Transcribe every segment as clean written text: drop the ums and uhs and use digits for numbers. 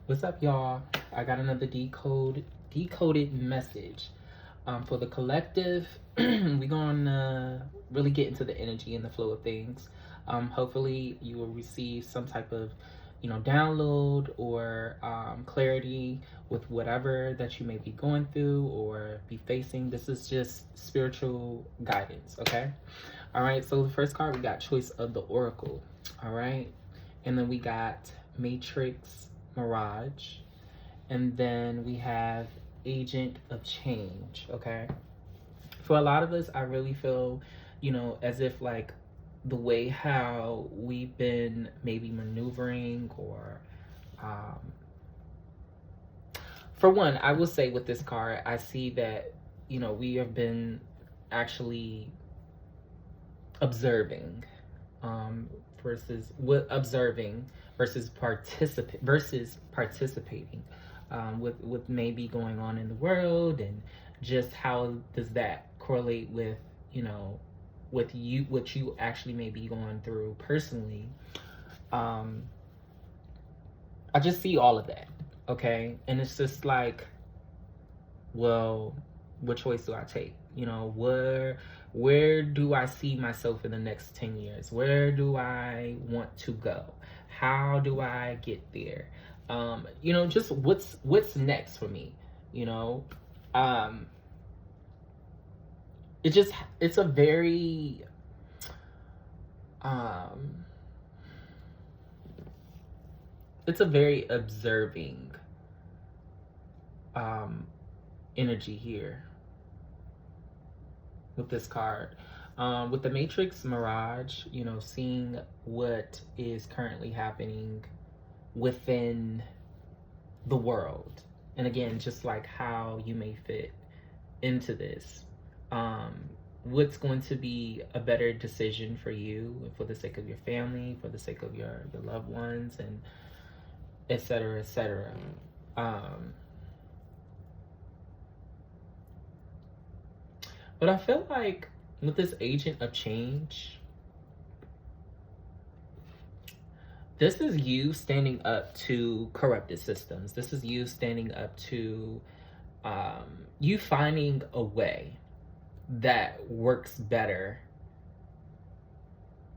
What's up, y'all? I got another decoded message. For the collective, we're gonna really get into the energy and the flow of things. Hopefully, you will receive some type of, download or clarity with whatever that you may be going through or be facing. This is just spiritual guidance, okay? All right. So the first card we got Choice of the Oracle. All right, and then we got Matrix Mirage, and then we have Agent of Change. Okay, for a lot of us, I really feel, as if like the way how we've been maybe maneuvering or for one, I will say with this card, I see that, we have been actually observing, versus what observing versus participating, with maybe going on in the world, and just how does that correlate with, with you, what you actually may be going through personally. I just see all of that, okay, and it's just like, well, what choice do I take? Where do I see myself in the next 10 years? Where do I want to go? How do I get there? Just what's next for me, it's a very it's a very observing energy here with this card. With the Matrix Mirage, seeing what is currently happening within the world. And again, just like how you may fit into this. What's going to be a better decision for you, for the sake of your family, for the sake of your loved ones, and et cetera, et cetera. But I feel like with this Agent of Change, this is you standing up to corrupted systems. This is you standing up to you finding a way that works better.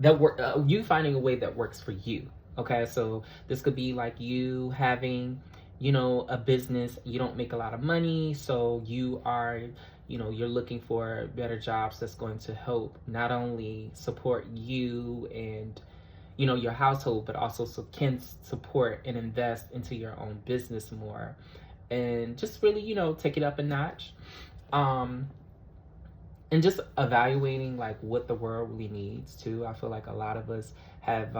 You finding a way that works for you. Okay, so this could be like you having, a business. You don't make a lot of money, so you are, you're looking for better jobs that's going to help not only support you and, your household, but also can support and invest into your own business more, and just really, take it up a notch. And just evaluating like what the world really needs too. I feel like a lot of us have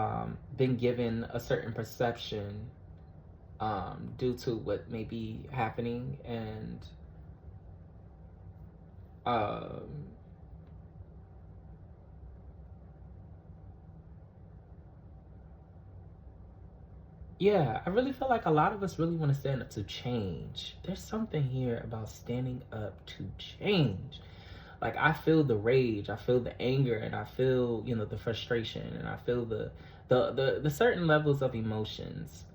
been given a certain perception due to what may be happening, and yeah, I really feel like a lot of us really want to stand up to change. There's something here about standing up to change. Like, I feel the rage, I feel the anger, and I feel, the frustration, and I feel the certain levels of emotions.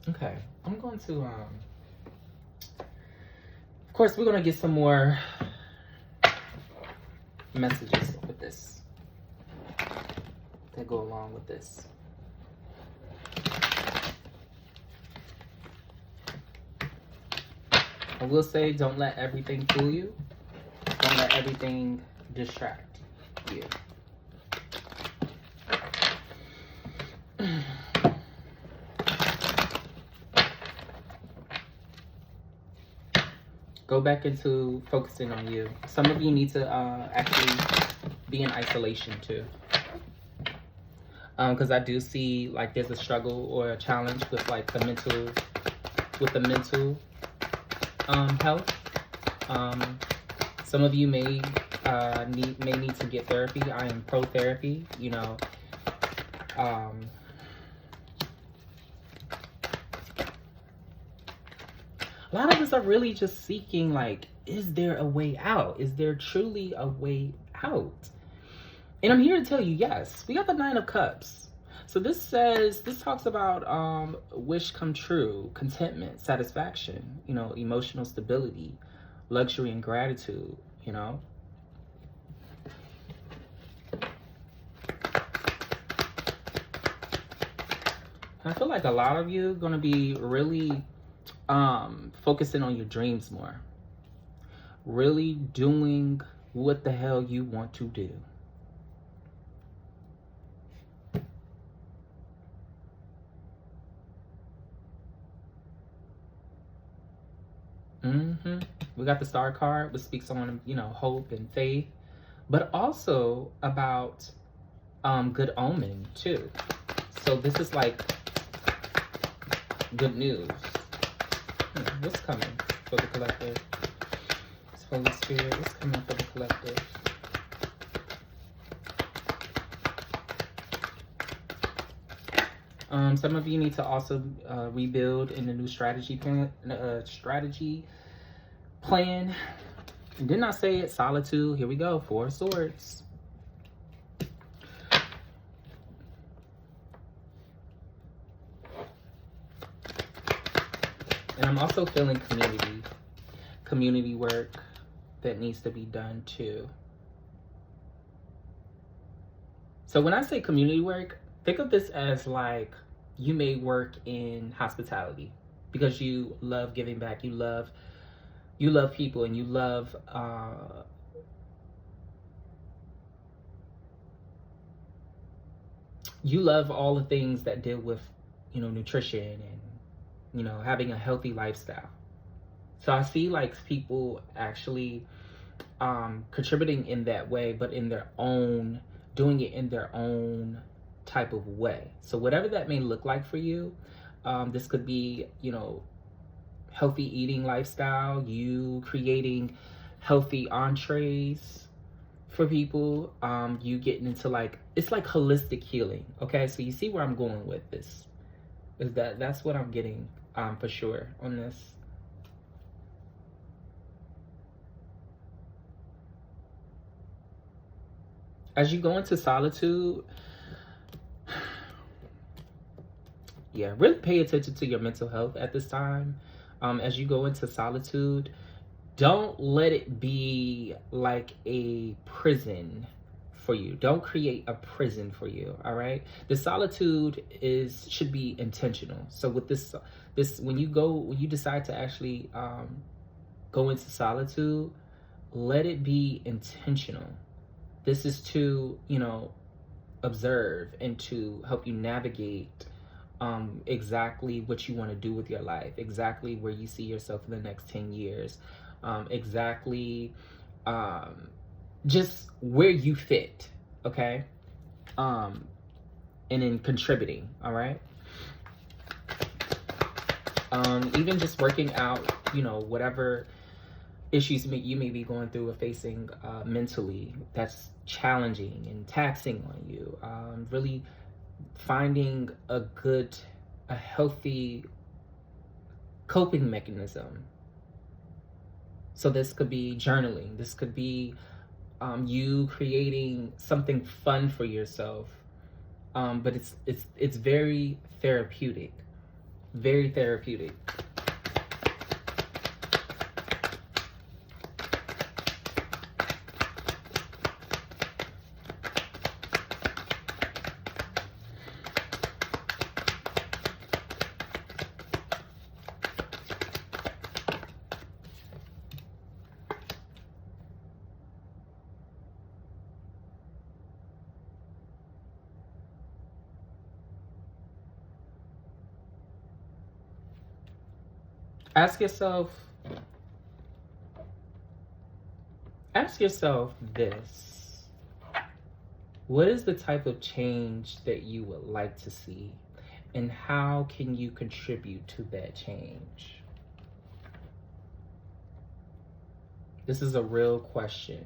Okay, I'm going to, of course, we're going to get some more messages with this that go along with this. I will say, don't let everything fool you. Don't let everything distract you. Go back into focusing on you. Some of you need to actually be in isolation too. Because I do see like there's a struggle or a challenge with like the mental health. Some of you may need to get therapy. I am pro therapy. A lot of us are really just seeking like, is there a way out? Is there truly a way out? And I'm here to tell you, yes, we got the Nine of Cups. So this talks about wish come true, contentment, satisfaction, emotional stability, luxury and gratitude, I feel like a lot of you are going to be really focusing on your dreams more. Really doing what the hell you want to do. We got the star card, which speaks on, hope and faith, but also about good omen too. So this is like good news. What's coming for the collective? Holy Spirit, what's coming for the collective? Some of you need to also rebuild in the new strategy plan. Didn't I say it? Solitude. Here we go. 4 of Swords. And I'm also feeling community work that needs to be done too. So when I say community work, think of this as like you may work in hospitality because you love giving back. You love people, and you love all the things that deal with nutrition and having a healthy lifestyle. So I see like people actually contributing in that way, but doing it in their own type of way. So whatever that may look like for you, this could be, healthy eating lifestyle, you creating healthy entrees for people, you getting into it's like holistic healing. Okay, so you see where I'm going with this. That's what I'm getting for sure on this. As you go into solitude, yeah, really pay attention to your mental health at this time. As you go into solitude, don't let it be like a prison for you. Don't create a prison for you. All right. The solitude should be intentional. So with this, when you decide to actually go into solitude, let it be intentional. This is to, observe and to help you navigate exactly what you want to do with your life, exactly where you see yourself in the next 10 years, exactly just where you fit, okay? And in contributing, all right? Even just working out, whatever issues you may be going through or facing mentally that's challenging and taxing on you. Really finding a healthy coping mechanism. So this could be journaling. This could be you creating something fun for yourself. But it's very therapeutic. Very therapeutic. Ask yourself this. What is the type of change that you would like to see? And how can you contribute to that change? This is a real question.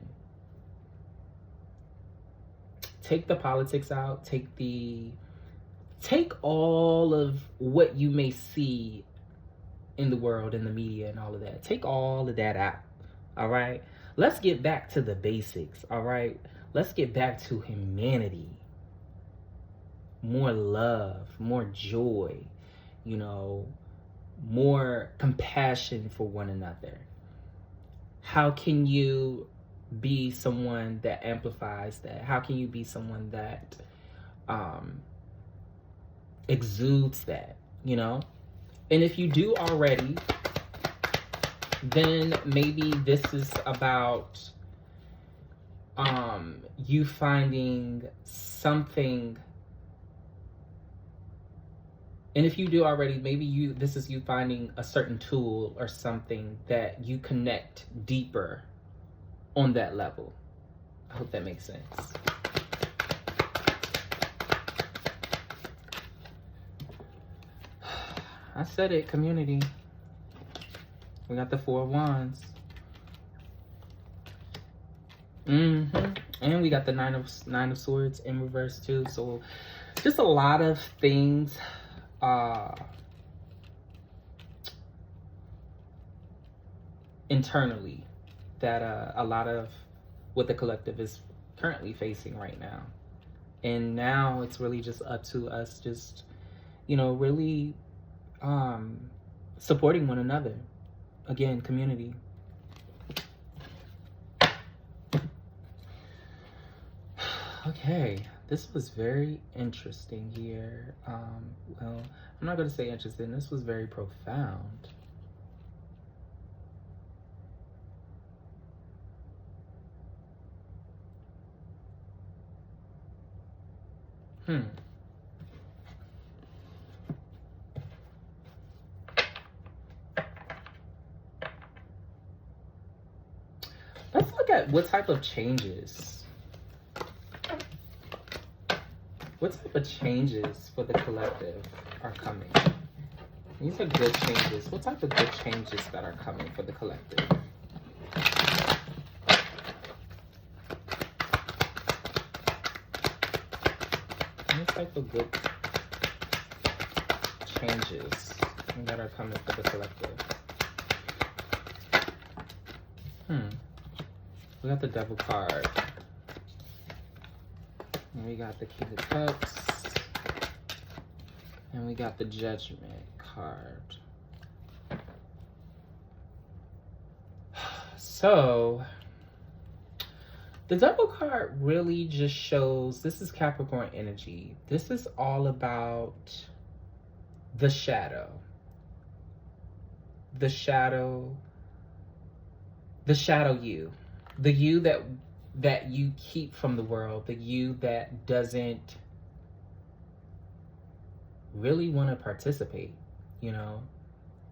Take the politics out. Take all of what you may see in the world, in the media and all of that. Take all of that out. All right? Let's get back to the basics. All right? Let's get back to humanity. more love, more joy, you know, more compassion for one another? How can you be someone that amplifies that? How can you be someone that exudes that, you know? And if you do already, then maybe this is about you finding something. And if you do already, maybe this is you finding a certain tool or something that you connect deeper on that level. I hope that makes sense. I said it, community. We got the Four of Wands. And we got the Nine of Swords in reverse too. So just a lot of things internally that a lot of what the collective is currently facing right now. And now it's really just up to us just, you know, really supporting one another. Again, community. Okay, this was very interesting here. Well, I'm not going to say interesting. This was very profound. Let's look at what type of changes. What type of changes for the collective are coming? These are good changes. What type of good changes that are coming for the collective? What type of good changes that are coming for the collective? We got the Devil card. And we got the King of Cups. And we got the Judgment card. So, the Devil card really just shows, this is Capricorn energy. This is all about the shadow. The shadow you. The you that you keep from the world, the you that doesn't really want to participate, you know.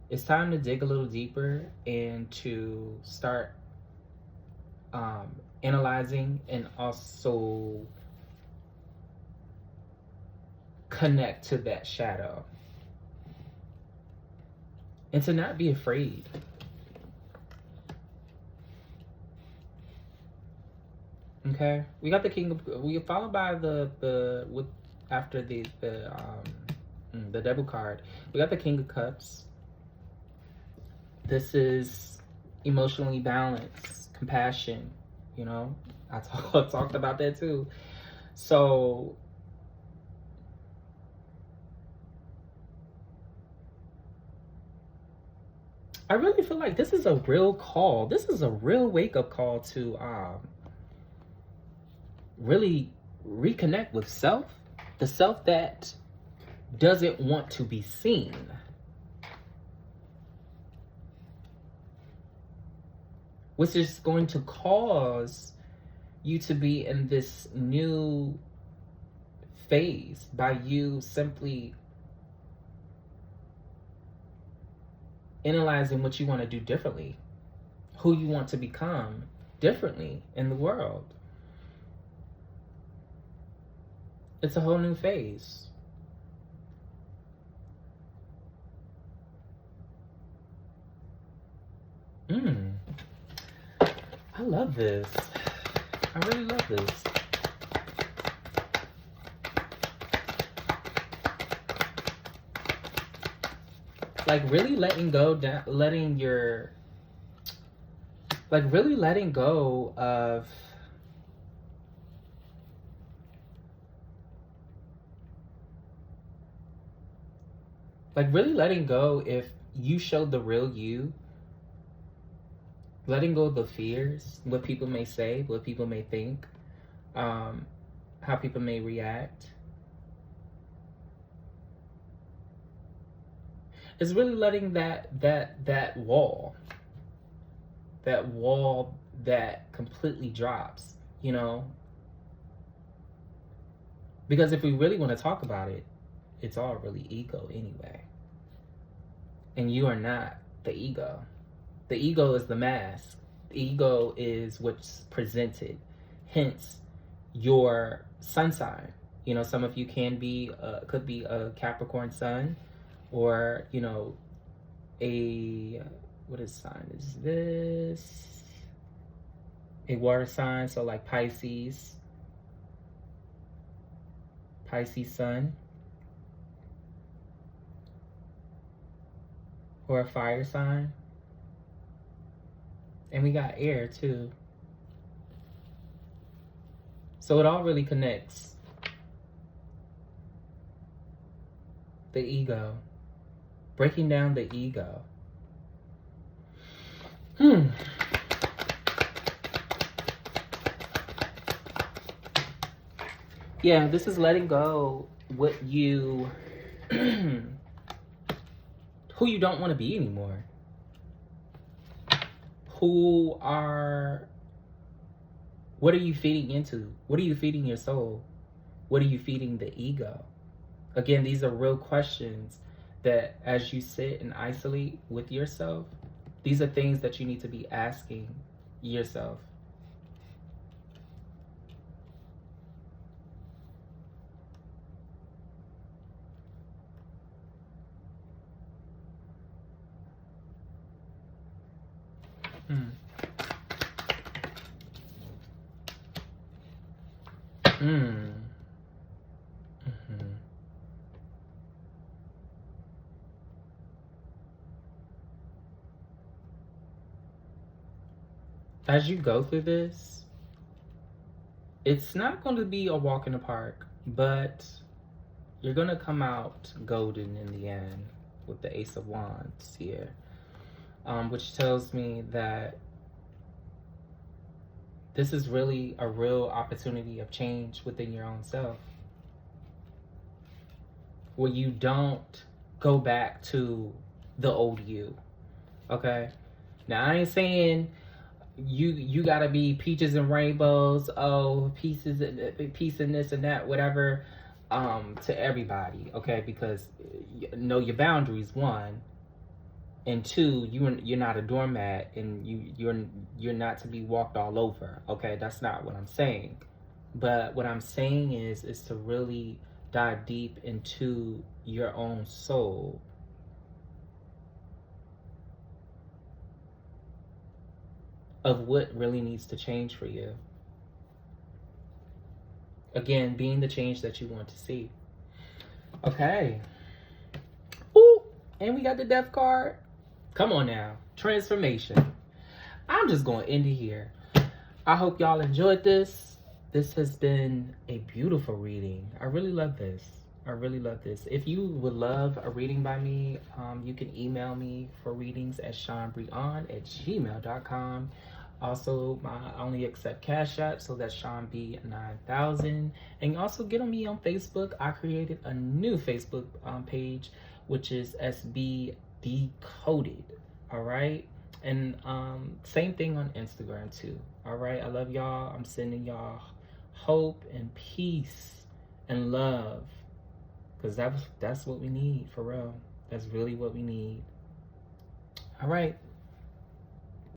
It's time to dig a little deeper and to start analyzing and also connect to that shadow. And to not be afraid. Okay, we got the King of, we followed by after the Devil card. We got the King of Cups. This is emotionally balanced, compassion. You know, I talked about that too. So I really feel like this is a real call. This is a real wake-up call to really reconnect with self, the self that doesn't want to be seen. Which is going to cause you to be in this new phase by you simply analyzing what you want to do differently, who you want to become differently in the world. It's a whole new phase. I love this. I really love this. Like really letting go, letting go of Like, really letting go if you showed the real you. Letting go of the fears, what people may say, what people may think, how people may react. It's really letting that wall that completely drops, you know? Because if we really want to talk about it, it's all really ego anyway. And you are not the ego. The ego is the mask. The ego is what's presented. Hence, your sun sign. You know, some of you could be a Capricorn sun, or, you know, what is sign is this? A water sign, so like Pisces sun, or a fire sign. And we got air too. So it all really connects. The ego. Breaking down the ego. Yeah, this is letting go what you who you don't want to be anymore. What are you feeding into? What are you feeding your soul? What are you feeding the ego? Again, these are real questions that as you sit and isolate with yourself, these are things that you need to be asking yourself. As you go through this, it's not going to be a walk in the park, but you're going to come out golden in the end with the Ace of Wands here, which tells me that this is really a real opportunity of change within your own self, where you don't go back to the old you. Okay? Now, I ain't saying you gotta be peaches and rainbows, peace and this and that, whatever, to everybody, okay? Because know your boundaries, one, and two, you're not a doormat, and you're not to be walked all over, okay? That's not what I'm saying. But what I'm saying is to really dive deep into your own soul. Of what really needs to change for you. Again, being the change that you want to see. Okay. Ooh, and we got the death card. Come on now. Transformation. I'm just going to end it here. I hope y'all enjoyed this. This has been a beautiful reading. I really love this. If you would love a reading by me, you can email me for readings at SeanBreon@gmail.com. Also, I only accept Cash App, so that's Sean B 9000. And also get on me on Facebook. I created a new Facebook page, which is SB Decoded. All right, and same thing on Instagram too. All right, I love y'all. I'm sending y'all hope and peace and love. Because that's what we need, for real. That's really what we need. All right.